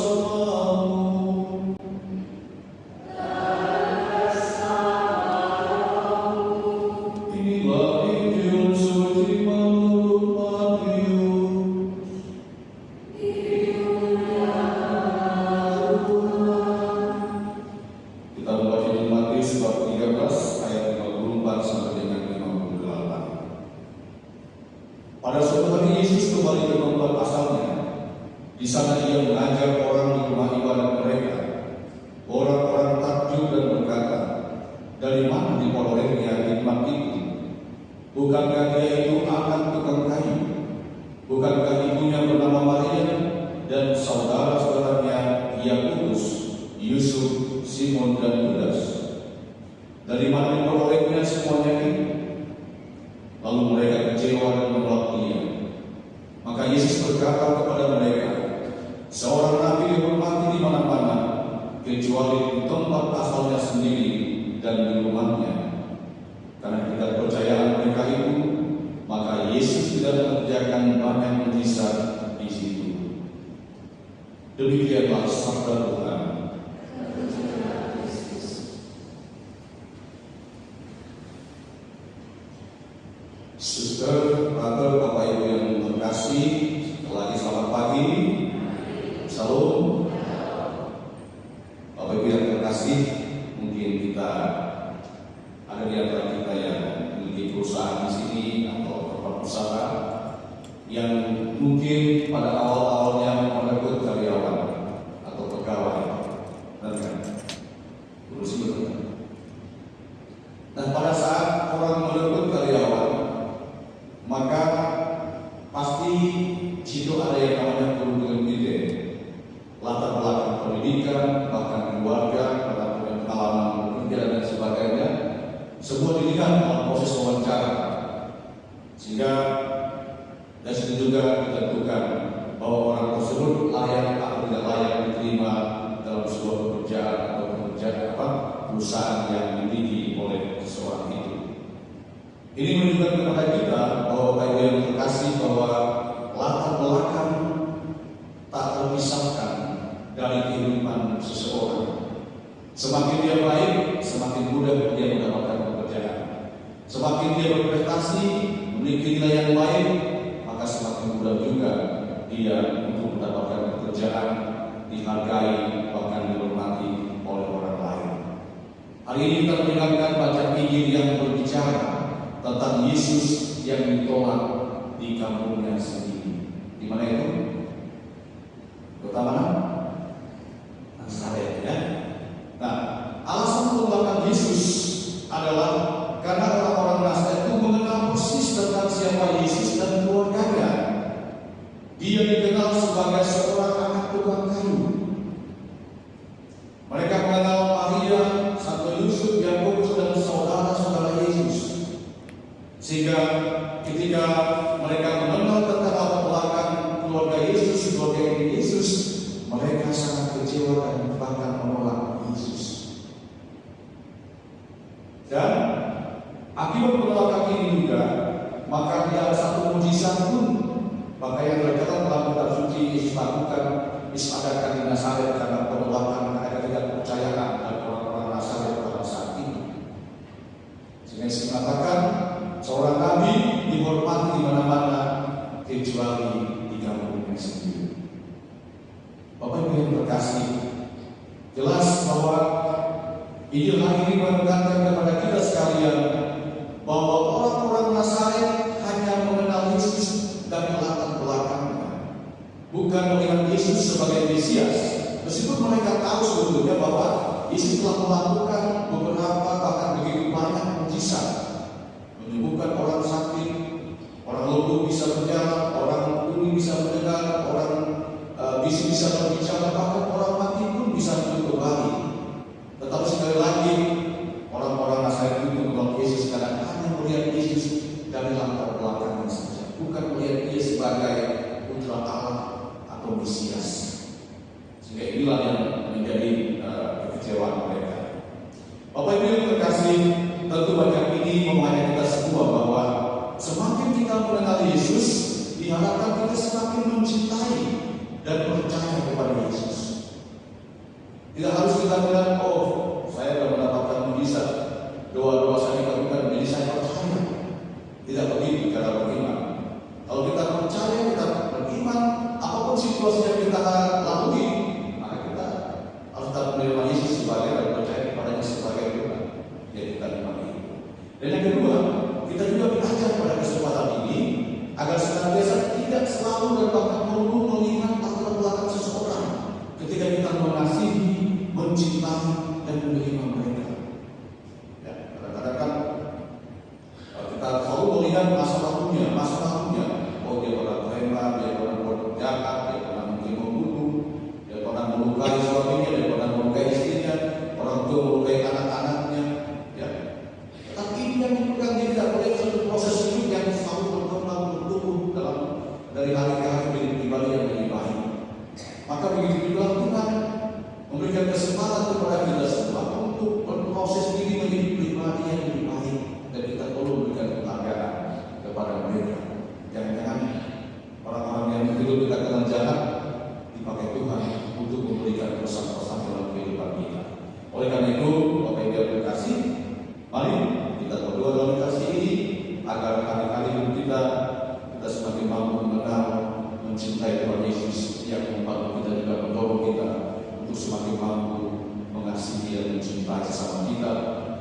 bersamamu. Inilah Injil suci menurut Matius. Kita membaca di Matius bab 13 ayat 54 sampai dengan 58. Pada suatu hari Yesus kembali ke tempat asalnya. Di sana ia mengajar orang di rumah ibadat mereka. Orang-orang takjub dan berkata, "Dari mana diperolehnya hikmat itu? Bukankah dia itu anak tukang kayu? Bukankah ibunya bernama Maria dan saudara-saudaranya Yakobus, Yusuf, Simon dan Yudas? Dari mana diperolehnya semuanya ini?" Lalu mereka kecewa dan menolak dia. Maka Yesus berkata kepada mereka, "Seorang nabi dihormati di mana-mana, kecuali di tempat asalnya sendiri dan di rumahnya." Karena ketidakpercayaan mereka itu, maka Yesus tidak mengerjakan banyak mujizat di situ. Demikianlah sabda Tuhan. Suster, brother, Bapak Ibu yang terkasih, sekali lagi selamat pagi. Salam. Bapak Ibu yang terkasih, mungkin kita ada di antara kita yang memiliki perusahaan di sini atau tempat usaha yang mungkin pada awal-awalnya merekrut karyawan atau pegawai, benar kan? Betul. Nah, pada saat orang merekrut karyawan, maka pasti situ ada yang namanya kurikulum vitae, latar belakang pendidikan, bahkan keluarga, pengalaman bekerja dan sebagainya, semua dilihat dalam proses wawancara. Sehingga dari situ juga ditentukan bahwa orang tersebut layak atau tidak layak diterima dalam sebuah pekerjaan atau perusahaan yang dimiliki oleh seseorang itu. Ini menunjukkan kepada kita bahwa Bapak Ibu yang terkasih, bahwa latar belakang tak terpisahkan dari kehidupan seseorang. Semakin dia baik, semakin mudah dia mendapatkan pekerjaan. Semakin dia berprestasi, memiliki nilai yang baik, maka semakin mudah juga dia untuk mendapatkan pekerjaan, dihargai, bahkan dihormati oleh orang lain. Hari ini kita mendengarkan bacaan Injil yang berbicara tentang Yesus yang ditolak di kampungnya sendiri. Di mana itu? Kota mana? Nazaret, ya. Nah, alasan penolakan Yesus adalah karena orang-orang Nazaret itu mengenal persis tentang siapa Yesus dan keluarganya. Dia dikenal sebagai seorang anak tukang kayu. Mereka mengenal Maria, Santo Yusuf, Yakobus dan saudara-saudara Yesus. Sehingga ketika mereka mengenal tentang latar belakang keluarga Yesus, keluarga Yesus, mereka sangat kecewa dan bahkan menolak Yesus. Dan akibat penolakan ini juga, maka tidak ada satu mujizat pun. Maka yang tercatat dalam kitab suci, Yesus lakukan, Yesus adakan di Nazaret karena penolakan, ada ketidakpercayaan dari orang-orang Nazaret pada saat itu. Sehingga Yesus mengatakan, seorang nabi dihormati di mana-mana kecuali di kampungnya sendiri. Bapak Ibu yang terkasih, jelas bahwa Injil hari ini menekankan kepada kita sekalian bahwa orang-orang Nazaret hanya mengenal Yesus dari latar belakangnya, bukan melihat Yesus sebagai Mesias. Meskipun mereka tahu sebetulnya bahwa Yesus telah melakukan beberapa bahkan begitu banyak mujizat, menyembuhkan orang sakit, orang lumpuh bisa berjalan, orang tuli bisa mendengar, orang bisu bisa berbicara, bahkan orang mati pun bisa hidup kembali. Tetapi sekali lagi, orang-orang Nazaret itu menolak Yesus karena hanya melihat Yesus dari latar belakangnya saja, bukan melihat dia sebagai putra Allah atau Mesias. Sehingga inilah yang menjadi kekecewaan mereka. Bapak Ibu yang terkasih, tentu bacaan ini mengajak kita semua bahwa semakin kita mengenal Yesus, diharapkan kita semakin mencintai dan percaya kepada Yesus. Tidak harus kita bilang, oh saya sudah mendapatkan mujizat, doa-doa saya dikabulkan, jadi saya percaya. Tidak begitu cara beriman. Kalau kita percaya, kita beriman, apapun situasi yang kita lalui, maka kita harus tetap menerima Yesus sebagai dan percaya kepadanya sebagai Tuhan. Ya kita imani. Dan yang kedua, kita juga belajar pada kesempatan ini agar senantiasa tidak selalu dan bahkan melulu mengingat latar belakang seseorang ketika kita mengasihi, mencintai dan menerima mereka. Ya, kadang-kadang kan kita selalu melihat masa lalunya. Oh dia pernah preman, dia pernah berbuat jahat, dia pernah mungkin membunuh, dia pernah melukai suaminya, dia pernah melukai istrinya, orang tua melukai anak-anaknya. Ya. Tapi ini yang menunjukkan dia tidak boleh satu proses hidup yang selalu berkembang bertumbuh dalam dari hari ke hari menjadi pribadi yang lebih baik. Maka begitu juga Tuhan memberikan kesempatan kepada kita semua untuk berproses diri menjadi pribadi yang lebih baik, dan kita perlu memberikan penghargaan kepada mereka. Jangan-jangan orang-orang yang dulu kita kenal jahat dipakai Tuhan untuk memberikan pesan-pesan dalam kehidupan kita. Oleh karena itu, Bapak Ibu yang terkasih, mari kita berdoa dalam kasih ini agar hari-hari hidup kita semakin mampu mengenal, mencintai Tuhan Yesus yang membantu kita juga mendorong kita untuk semakin mampu mengasihi dan mencintai sesama kita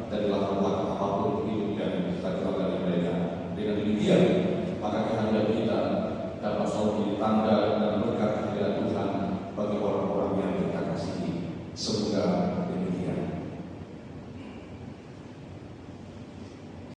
dari latar belakang apapun hidup yang kita kenal dari mereka. Dengan demikian,